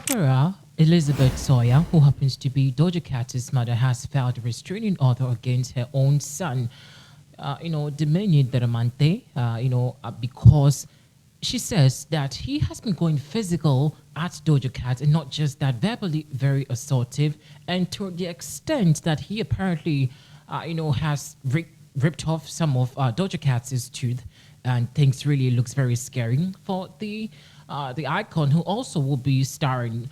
Deborah Elizabeth Sawyer, who happens to be Doja Cat's mother, has filed a restraining order against her own son, Dominion Deramante, because she says that he has been going physical at Doja Cat, and not just that, verbally very assaultive, and to the extent that he apparently, has ripped off some of Doja Cat's tooth, and things really looks very scary for the icon, who also will be starring,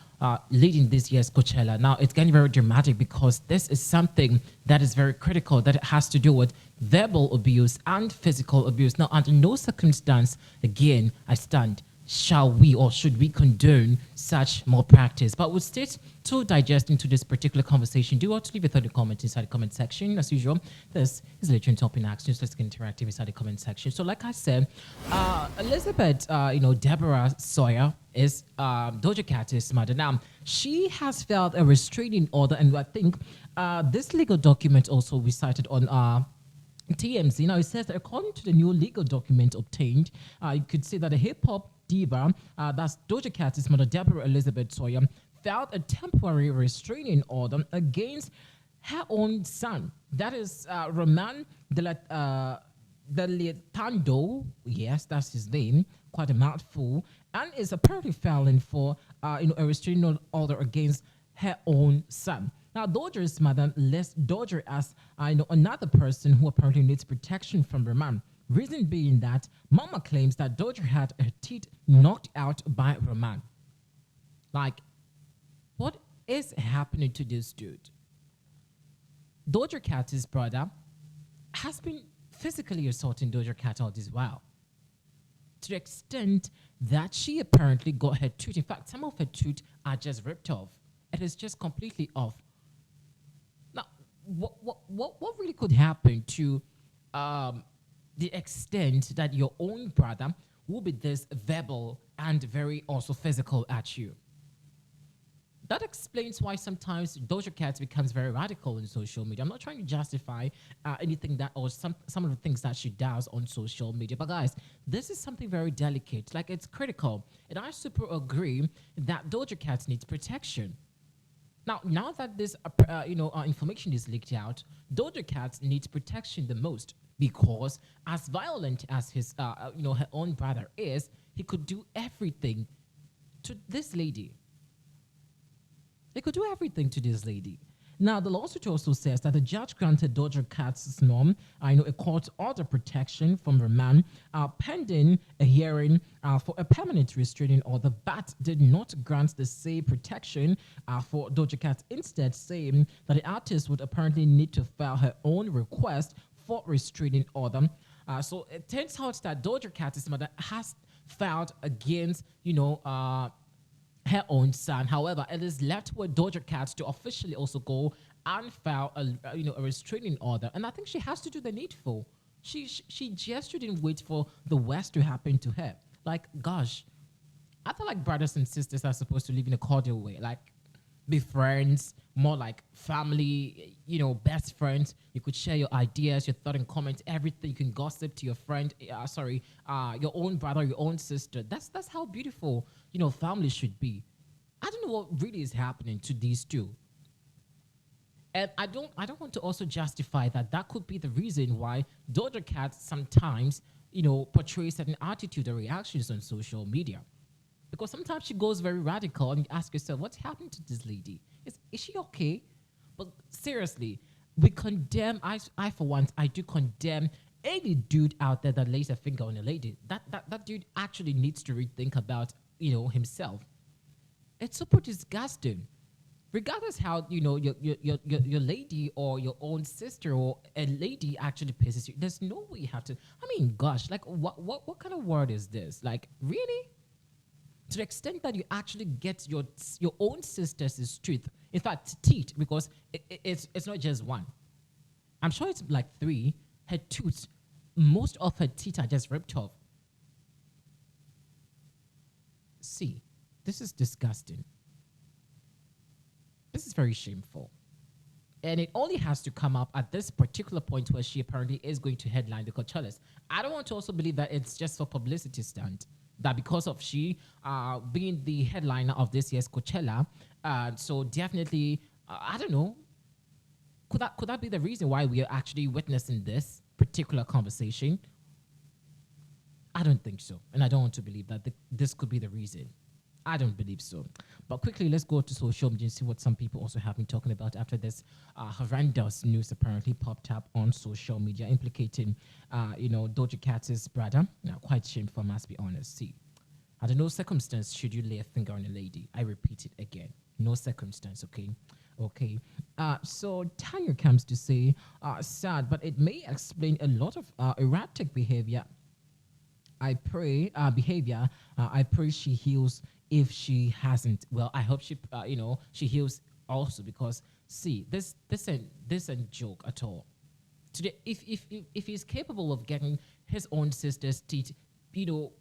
leading this year's Coachella. Now, it's getting very dramatic because this is something that is very critical, that it has to do with verbal abuse and physical abuse. Now, under no circumstance, again, I stand, shall we or should we condone such malpractice? But we'll stay to digest into this particular conversation. Do want to leave a thought in the comment inside the comment section. As usual, this is Legend Topping Actions. Let's get interactive inside the comment section. So, like I said, Elizabeth, Deborah Sawyer is Doja Cat's mother. Now, she has filed a restraining order, and I think this legal document also we cited on TMZ. Now, it says that according to the new legal document obtained, you could say that the hip hop diva, that's Doja Cat's mother, Deborah Elizabeth Sawyer, filed a temporary restraining order against her own son. That is Roman Deletando. Yes, that's his name. Quite a mouthful. And is apparently filing for a restraining order against her own son. Now, Doja's mother lists Doja as another person who apparently needs protection from Roman. Reason being that Mama claims that Doja had her teeth knocked out by Roman. Like, what is happening to this dude? Doja Cat's brother has been physically assaulting Doja Cat all this while, to the extent that she apparently got her tooth. In fact, some of her teeth are just ripped off. It is just completely off. Now, what really could happen to the extent that your own brother will be this verbal and very also physical at you? That explains why sometimes Doja Cat becomes very radical in social media. I'm not trying to justify anything that or some of the things that she does on social media. But guys, this is something very delicate. Like, it's critical. And I super agree that Doja Cat needs protection. Now that this information is leaked out, Doja Cat needs protection the most, because as violent as his her own brother is, he could do everything to this lady. They could do everything to this lady. Now, the lawsuit also says that the judge granted Doja Cat's mom, a court order protection from Roman, pending a hearing for a permanent restraining order, but did not grant the same protection for Doja Cat, instead saying that the artist would apparently need to file her own request for restraining order. So it turns out that Doja Cat's mother has filed against, her own son. However, it is left with Doja Cat to officially also go and file a restraining order. And I think she has to do the needful. She just shouldn't wait for the worst to happen to her. Like, gosh, I feel like brothers and sisters are supposed to live in a cordial way. Like, be friends, more like family, best friends. You could share your ideas, your thoughts and comments, everything. You can gossip to your friend, your own brother, your own sister. That's how beautiful, family should be. I don't know what really is happening to these two. And I don't want to also justify that could be the reason why Doja Cat sometimes, portrays certain attitude or reactions on social media. Because sometimes she goes very radical and you ask yourself, what's happened to this lady? Is she okay? But seriously, we condemn, I for one, I do condemn any dude out there that lays a finger on a lady. That dude actually needs to rethink about, himself. It's super disgusting. Regardless how, your lady or your own sister or a lady actually pisses you, there's no way you have to. I mean, gosh, like what kind of word is this? Like, really? To the extent that you actually get your own sister's tooth, in fact, teeth, because it's not just one. I'm sure it's like 3. Her tooth, most of her teeth are just ripped off. See, this is disgusting. This is very shameful. And it only has to come up at this particular point where she apparently is going to headline the Coachellas. I don't want to also believe that it's just for publicity stunt. that because of she being the headliner of this year's Coachella, so definitely, I don't know, could that be the reason why we are actually witnessing this particular conversation? I don't think so, and I don't want to believe that this could be the reason. I don't believe so. But quickly, let's go to social media and see what some people also have been talking about after this horrendous news apparently popped up on social media implicating, Doja Cat's brother. Now, quite shameful, must be honest. See, under no circumstance should you lay a finger on a lady. I repeat it again. No circumstance, okay? Okay. So Tanya comes to say, sad, but it may explain a lot of erratic behavior. I pray behavior. I pray she heals if she hasn't. Well, I hope she heals also because see, this ain't joke at all. Today, if he's capable of getting his own sister's teeth, you know,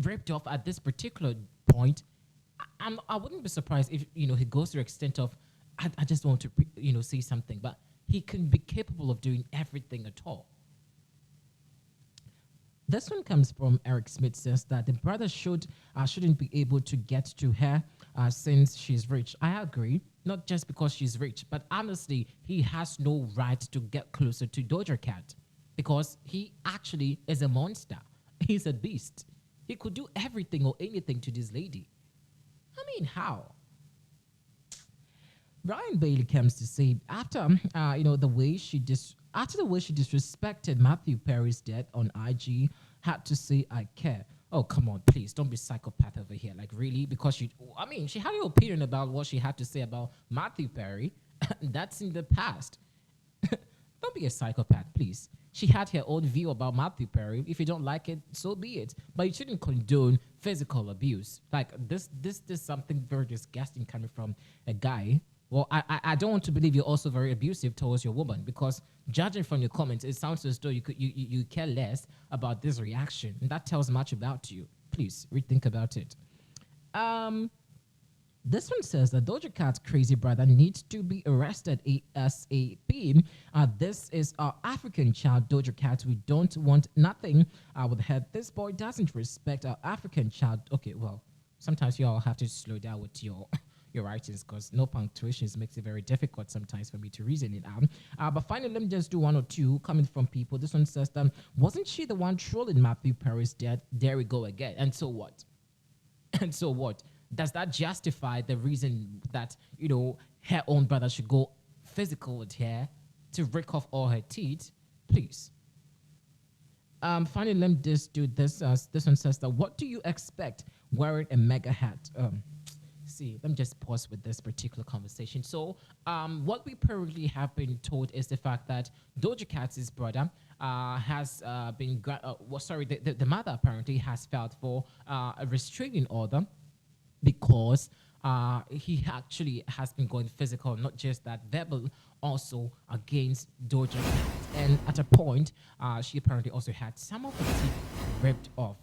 ripped off at this particular point, I wouldn't be surprised if he goes to the extent of I just want to say something, but he can be capable of doing everything at all. This one comes from Eric Smith says that the brother shouldn't be able to get to her since she's rich. I agree, not just because she's rich, but honestly, he has no right to get closer to Doja Cat because he actually is a monster. He's a beast. He could do everything or anything to this lady. I mean, how? Brian Bailey comes to say after the way she disrespected Matthew Perry's death on IG, had to say I care. Oh come on, please don't be psychopath over here. Like really, because she had an opinion about what she had to say about Matthew Perry. That's in the past. Don't be a psychopath, please. She had her own view about Matthew Perry. If you don't like it, so be it. But you shouldn't condone physical abuse. Like this is something very disgusting coming from a guy. Well, I don't want to believe you're also very abusive towards your woman because judging from your comments, it sounds as though you care less about this reaction, and that tells much about you. Please rethink about it. Um, this one says that Doja Cat's crazy brother needs to be arrested ASAP. This is our African child, Doja Cat. We don't want nothing with her. This boy doesn't respect our African child. Okay, well, sometimes you all have to slow down with your writings because no punctuations makes it very difficult sometimes for me to reason it out. But finally, let me just do one or two coming from people. This one says, wasn't she the one trolling Matthew Perry's death? There we go again. And so what? And so what? Does that justify the reason that, her own brother should go physical with her to rake off all her teeth? Please. Finally, let me just do this. This one says that, what do you expect wearing a mega hat? See, let me just pause with this particular conversation. So, what we currently have been told is the fact that Doja Cat's brother has the mother apparently has filed for a restraining order because he actually has been going physical, not just that, verbal, also against Doja Cat. And at a point, she apparently also had some of her teeth ripped off.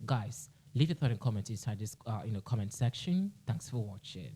Guys, leave your thought and comments inside this comment section. Thanks for watching.